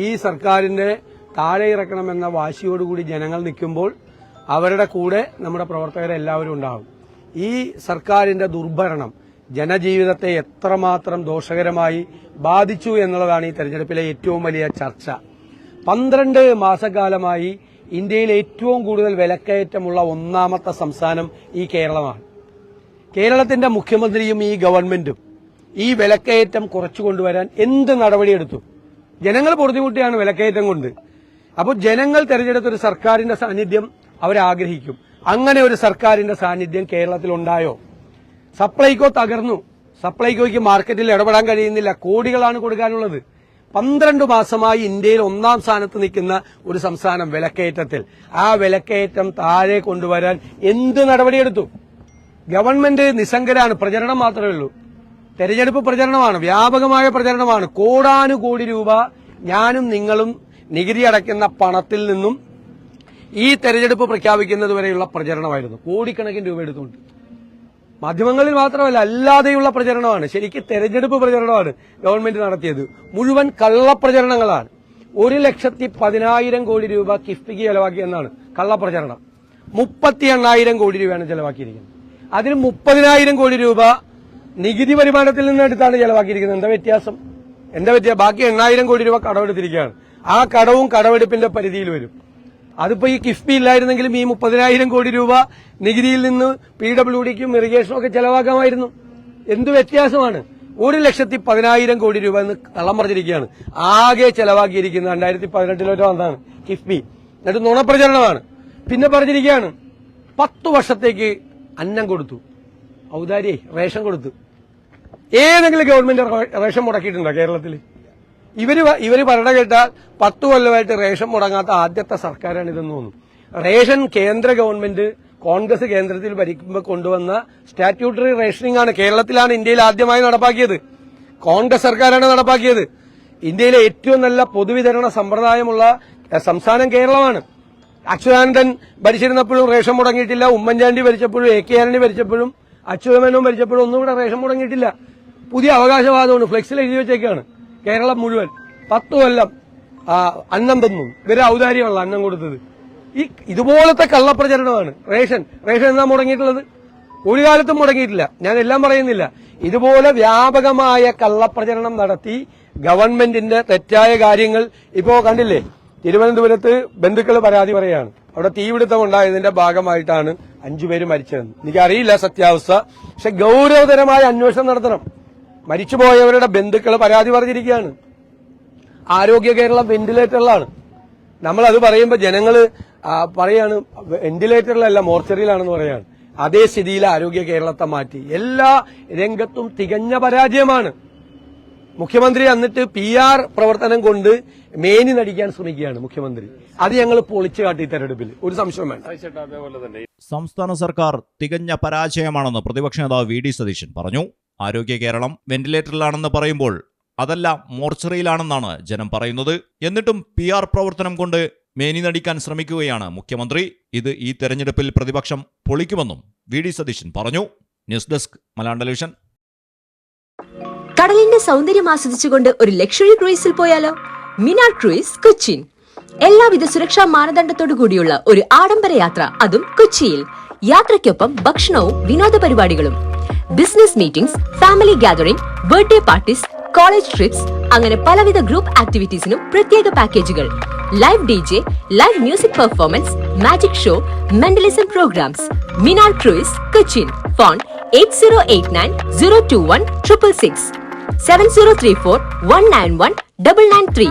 ഈ സർക്കാരിന്റെ താഴെ ഇറക്കണമെന്ന വാശിയോടുകൂടി ജനങ്ങൾ നിൽക്കുമ്പോൾ അവരുടെ കൂടെ നമ്മുടെ പ്രവർത്തകരെല്ലാവരും ഉണ്ടാകും. ഈ സർക്കാരിന്റെ ദുർഭരണം ജനജീവിതത്തെ എത്രമാത്രം ദോഷകരമായി ബാധിച്ചു എന്നുള്ളതാണ് ഈ തെരഞ്ഞെടുപ്പിലെ ഏറ്റവും വലിയ ചർച്ച. 12 മാസക്കാലമായി ഇന്ത്യയിൽ ഏറ്റവും കൂടുതൽ വിലക്കയറ്റമുള്ള ഒന്നാമത്തെ സംസ്ഥാനം ഈ കേരളമാണ്. കേരളത്തിന്റെ മുഖ്യമന്ത്രിയും ഈ ഗവൺമെന്റും ഈ വിലക്കയറ്റം കുറച്ചുകൊണ്ടുവരാൻ എന്ത് നടപടിയെടുത്തു? ജനങ്ങൾ പൊറുതിമുട്ടിയാണ് വിലക്കയറ്റം കൊണ്ട്. അപ്പോൾ ജനങ്ങൾ തെരഞ്ഞെടുത്തൊരു സർക്കാരിന്റെ സാന്നിധ്യം അവരാഗ്രഹിക്കും. അങ്ങനെ ഒരു സർക്കാരിന്റെ സാന്നിധ്യം കേരളത്തിലുണ്ടായോ? സപ്ലൈകോ തകർന്നു. സപ്ലൈകോയ്ക്ക് മാർക്കറ്റിൽ ഇടപെടാൻ കഴിയുന്നില്ല. കോടികളാണ് കൊടുക്കാനുള്ളത്. 12 മാസമായി ഇന്ത്യയിൽ 1-ാം സ്ഥാനത്ത് നിൽക്കുന്ന ഒരു സംസ്ഥാനം വിലക്കയറ്റത്തിൽ. ആ വിലക്കയറ്റം താഴെ കൊണ്ടുവരാൻ എന്ത് നടപടിയെടുത്തു? ഗവൺമെന്റ് നിസ്സംഗരാണ്. പ്രചരണം മാത്രമേ ഉള്ളൂ. തെരഞ്ഞെടുപ്പ് പ്രചരണമാണ്, വ്യാപകമായ പ്രചരണമാണ്. കോടാനുകോടി രൂപ ഞാനും നിങ്ങളും നികുതി അടയ്ക്കുന്ന പണത്തിൽ നിന്നും ഈ തെരഞ്ഞെടുപ്പ് പ്രഖ്യാപിക്കുന്നത് വരെയുള്ള പ്രചരണമായിരുന്നു. കോടിക്കണക്കിന് രൂപ എടുത്തുകൊണ്ട് മാധ്യമങ്ങളിൽ മാത്രമല്ല അല്ലാതെയുള്ള പ്രചരണമാണ്. ശരിക്കും തെരഞ്ഞെടുപ്പ് പ്രചരണമാണ് ഗവൺമെന്റ് നടത്തിയത്. മുഴുവൻ കള്ളപ്രചരണങ്ങളാണ്. 1,10,000 കോടി രൂപ കിഫ്ബിക്ക് ചെലവാക്കിയെന്നാണ് കള്ളപ്രചരണം. 38,000 കോടി രൂപയാണ് ചെലവാക്കിയിരിക്കുന്നത്. അതിന് 30,000 കോടി രൂപ നികുതി വരുമാനത്തിൽ നിന്ന് എടുത്താണ് ചെലവാക്കിയിരിക്കുന്നത്. എന്താ വ്യത്യാസം? ബാക്കി 8,000 കോടി രൂപ കടമെടുത്തിരിക്കുകയാണ്. ആ കടവും കടമെടുപ്പിന്റെ പരിധിയിൽ വരും. അതിപ്പോ ഈ കിഫ്ബി ഇല്ലായിരുന്നെങ്കിലും ഈ 30,000 കോടി രൂപ നികുതിയിൽ നിന്ന് PWDക്കും ഇറിഗേഷനും ഒക്കെ ചെലവാക്കാമായിരുന്നു. എന്ത് വ്യത്യാസമാണ്? 1,10,000 കോടി രൂപ എന്ന് കള്ളം പറഞ്ഞിരിക്കുകയാണ്. ആകെ ചെലവാക്കിയിരിക്കുന്നത് 2018 വന്നാണ് കിഫ്ബി. എന്നിട്ട് നുണപ്രചരണമാണ്. പിന്നെ പറഞ്ഞിരിക്കുകയാണ് 10 വർഷത്തേക്ക് അന്നം കൊടുത്തു, ഔദാര്യ റേഷൻ കൊടുത്തു. ഏതെങ്കിലും ഗവൺമെന്റ് റേഷൻ മുടക്കിയിട്ടുണ്ടോ കേരളത്തിൽ? ഇവര് ഭരണം കേട്ടാൽ 10 കൊല്ലമായിട്ട് റേഷൻ മുടങ്ങാത്ത ആദ്യത്തെ സർക്കാരാണിതെന്ന് തോന്നുന്നു. റേഷൻ കേന്ദ്ര ഗവൺമെന്റ് കോൺഗ്രസ് കേന്ദ്രത്തിൽ ഭരിക്കുമ്പോൾ കൊണ്ടുവന്ന സ്റ്റാറ്റ്യൂട്ടറി റേഷനിങ് ആണ്. കേരളത്തിലാണ് ഇന്ത്യയിൽ ആദ്യമായി നടപ്പാക്കിയത്. കോൺഗ്രസ് സർക്കാരാണ് നടപ്പാക്കിയത്. ഇന്ത്യയിലെ ഏറ്റവും നല്ല പൊതുവിതരണ സമ്പ്രദായമുള്ള സംസ്ഥാനം കേരളമാണ്. അച്യുതാനന്ദൻ ഭരിച്ചിരുന്നപ്പോഴും റേഷൻ മുടങ്ങിയിട്ടില്ല. ഉമ്മൻചാണ്ടി ഭരിച്ചപ്പോഴും AK ആന്റണി ഭരിച്ചപ്പോഴും അച്യുതമേനോൻ ഭരിച്ചപ്പോഴും ഒന്നും കൂടെ റേഷൻ മുടങ്ങിയിട്ടില്ല. പുതിയ അവകാശവാദമാണ്. ഫ്ലെക്സിൽ എഴുതി വെച്ചേക്കാണ്. കേരളം മുഴുവൻ 10 കൊല്ലം അന്നം തന്നു. ഇവരെ ഔദാര്യമല്ല അന്നം കൊടുത്തത്. ഇതുപോലത്തെ കള്ളപ്രചരണമാണ്. റേഷൻ എന്നാ മുടങ്ങിയിട്ടുള്ളത്? ഒരു കാലത്തും മുടങ്ങിയിട്ടില്ല. ഞാൻ എല്ലാം പറയുന്നില്ല. ഇതുപോലെ വ്യാപകമായ കള്ളപ്രചരണം നടത്തി ഗവൺമെന്റിന്റെ തെറ്റായ കാര്യങ്ങൾ ഇപ്പോ കണ്ടില്ലേ? തിരുവനന്തപുരത്ത് ബന്ധുക്കൾ പരാതി പറയാണ്. അവിടെ തീപിടുത്തം ഉണ്ടായതിന്റെ ഭാഗമായിട്ടാണ് 5 പേര് മരിച്ചതെന്ന്. എനിക്കറിയില്ല സത്യാവസ്ഥ. പക്ഷെ ഗൌരവതരമായ അന്വേഷണം നടത്തണം. മരിച്ചുപോയവരുടെ ബന്ധുക്കൾ പരാതി പറഞ്ഞിരിക്കുകയാണ്. ആരോഗ്യ കേരളം വെന്റിലേറ്ററിലാണ്. നമ്മളത് പറയുമ്പോൾ ജനങ്ങള് പറയാണ് വെന്റിലേറ്ററിലല്ല മോർച്ചറിയിലാണെന്ന് പറയാണ്. അതേ സ്ഥിതിയിൽ ആരോഗ്യ കേരളത്തെ മാറ്റി. എല്ലാ രംഗത്തും തികഞ്ഞ പരാജയമാണ്. മുഖ്യമന്ത്രി എന്നിട്ട് PR പ്രവർത്തനം കൊണ്ട് മേനി നടിക്കാൻ ശ്രമിക്കുകയാണ് മുഖ്യമന്ത്രി. അത് ഞങ്ങൾ പൊളിച്ചു കാട്ടി തെരഞ്ഞെടുപ്പിൽ, ഒരു സംശയം വേണ്ട. സംസ്ഥാന സർക്കാർ തികഞ്ഞ പരാജയമാണെന്ന് പ്രതിപക്ഷ നേതാവ് VD സതീശൻ പറഞ്ഞു. ആരോഗ്യ കേരളം വെന്റിലേറ്ററിലാണെന്ന് പറയുമ്പോൾ അതല്ല മോർച്ചറിയിലാണെന്നാണ് ജനം പറയുന്നത്. എന്നിട്ടും PR പ്രവർത്തനം കൊണ്ട് മേനി നടിക്കാൻ ശ്രമിക്കുകയാണ് മുഖ്യമന്ത്രി. ഇത് ഈ തെരഞ്ഞെടുപ്പിൽ പ്രതിപക്ഷം പൊളിക്കുമെന്നും VD സതീശൻ പറഞ്ഞു. News desk Malayalam television. കടലിന്റെ സൗന്ദര്യം ആസ്വദിച്ചുകൊണ്ട് ഒരു ലക്ഷറി ക്രൂയിസിൽ പോയാലോ? മിനാർ ക്രൂയിസ് കൊച്ചിൻ. എല്ലാവിധ സുരക്ഷാ മാനദണ്ഡത്തോടു കൂടിയുള്ള ഒരു ആഡംബര യാത്ര, അതും കൊച്ചിയിൽ. യാത്രയ്ക്കൊപ്പം ഭക്ഷണവും വിനോദ പരിപാടികളും, business meetings, family gathering, birthday parties, college trips, അങ്ങനെ പലവിധ ഗ്രൂപ്പ് ആക്ടിവിറ്റീസിനും പ്രത്യേക പാക്കേജുകൾ. Live DJ, live music performance, magic show, mentalism programmes. Minar cruise Cochin. Phone 8089 021 666 7034 191 993.